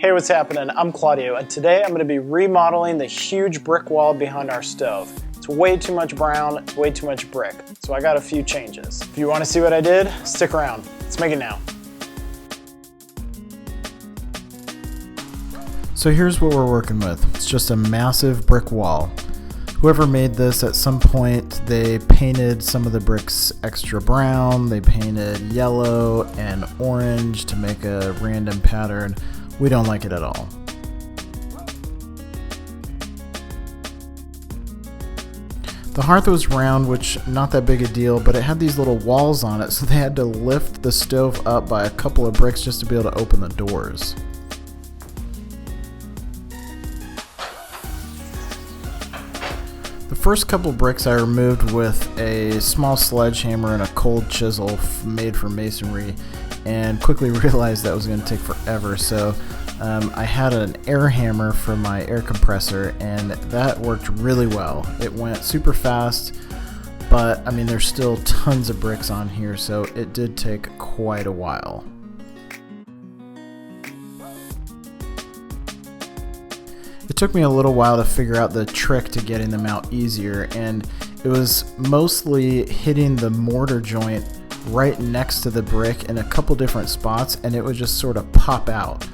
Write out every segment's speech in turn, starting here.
Hey, what's happening? I'm Claudio, and today I'm going to be remodeling the huge brick wall behind our stove. It's way too much brown, it's way too much brick, so I got a few changes. If you want to see what I did, stick around. Let's make it now. So here's what we're working with. It's just a massive brick wall. Whoever made this, at some point they painted some of the bricks extra brown, they painted yellow and orange to make a random pattern. We don't like it at all. The hearth was round, which not that big a deal, but it had these little walls on it, so they had to lift the stove up by a couple of bricks just to be able to open the doors. The first couple bricks I removed with a small sledgehammer and a cold chisel made for masonry, and quickly realized that was going to take forever, so I had an air hammer for my air compressor, and that worked really well. It went super fast, but I mean there's still tons of bricks on here, so it did take quite a while. It took me a little while to figure out the trick to getting them out easier, and it was mostly hitting the mortar joint right next to the brick in a couple different spots, and it would just sort of pop out.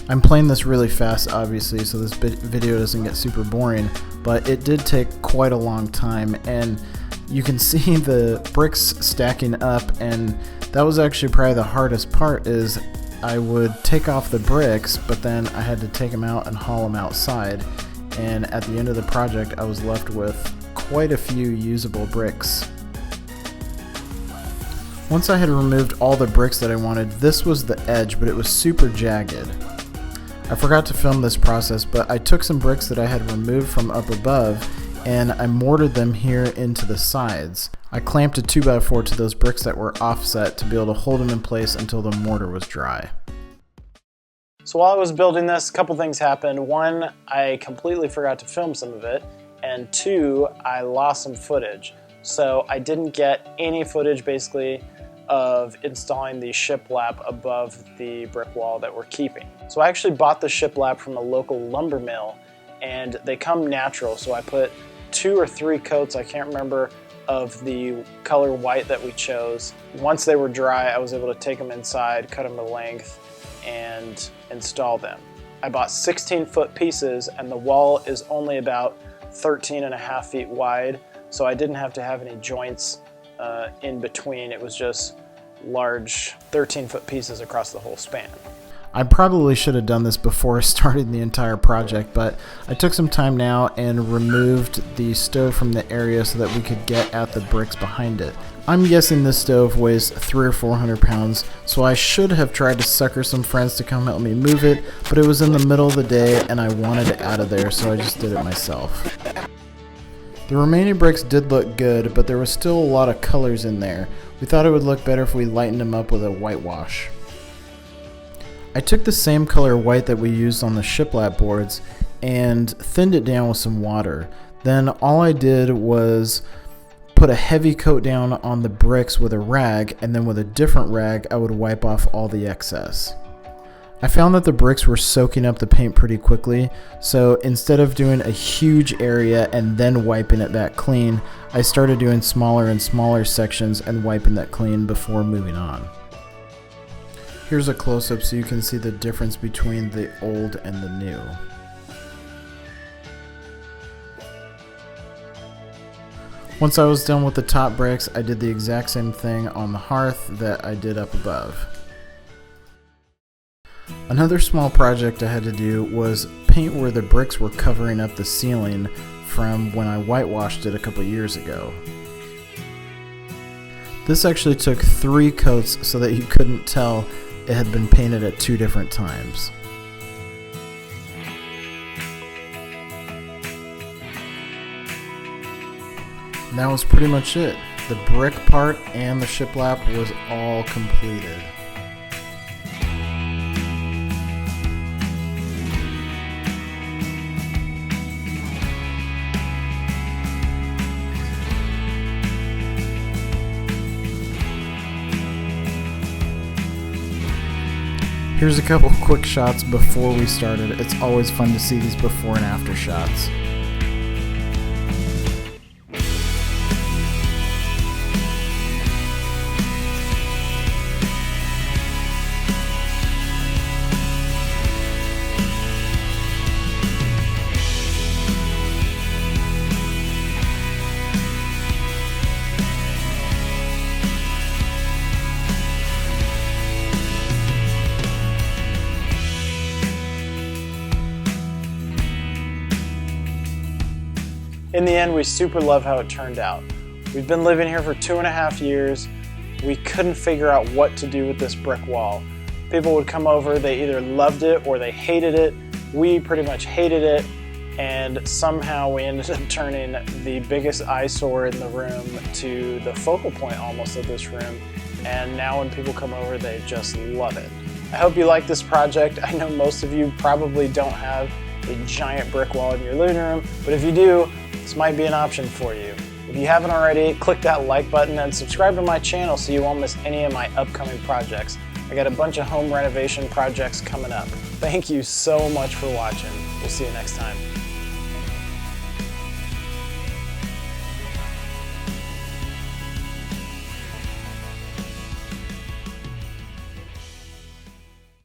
I'm playing this really fast, obviously, so this video doesn't get super boring, but it did take quite a long time, and you can see the bricks stacking up, and that was actually probably the hardest part. Is I would take off the bricks, but then I had to take them out and haul them outside, and at the end of the project I was left with quite a few usable bricks. Once I had removed all the bricks that I wanted, this was the edge, but it was super jagged. I forgot to film this process, but I took some bricks that I had removed from up above and I mortared them here into the sides. I clamped a 2x4 to those bricks that were offset to be able to hold them in place until the mortar was dry. So while I was building this, a couple things happened. One, I completely forgot to film some of it, and two, I lost some footage. So I didn't get any footage basically of installing the shiplap above the brick wall that we're keeping. So I actually bought the shiplap from a local lumber mill, and they come natural, so I put 2 or 3 coats, I can't remember, of the color white that we chose. Once they were dry, I was able to take them inside, cut them to length, and install them. I bought 16-foot pieces, and the wall is only about 13.5 feet wide, so I didn't have to have any joints in between. It was just large 13-foot pieces across the whole span. I probably should have done this before starting the entire project, but I took some time now and removed the stove from the area so that we could get at the bricks behind it. I'm guessing this stove weighs 300 or 400 pounds, so I should have tried to sucker some friends to come help me move it, but it was in the middle of the day and I wanted it out of there, so I just did it myself. The remaining bricks did look good, but there was still a lot of colors in there. We thought it would look better if we lightened them up with a whitewash. I took the same color white that we used on the shiplap boards and thinned it down with some water. Then all I did was put a heavy coat down on the bricks with a rag, and then with a different rag I would wipe off all the excess. I found that the bricks were soaking up the paint pretty quickly, so instead of doing a huge area and then wiping it back clean, I started doing smaller and smaller sections and wiping that clean before moving on. Here's a close-up so you can see the difference between the old and the new. Once I was done with the top bricks, I did the exact same thing on the hearth that I did up above. Another small project I had to do was paint where the bricks were covering up the ceiling from when I whitewashed it a couple years ago. This actually took 3 coats so that you couldn't tell it had been painted at 2 different times. And that was pretty much it. The brick part and the shiplap was all completed. Here's a couple quick shots before we started. It's always fun to see these before and after shots. In the end, we super love how it turned out. We've been living here for 2.5 years. We couldn't figure out what to do with this brick wall. People would come over, they either loved it or they hated it. We pretty much hated it, and somehow we ended up turning the biggest eyesore in the room to the focal point almost of this room. And now when people come over, they just love it. I hope you like this project. I know most of you probably don't have a giant brick wall in your living room, but if you do, this might be an option for you. If you haven't already, click that like button and subscribe to my channel so you won't miss any of my upcoming projects. I got a bunch of home renovation projects coming up. Thank you so much for watching. We'll see you next time.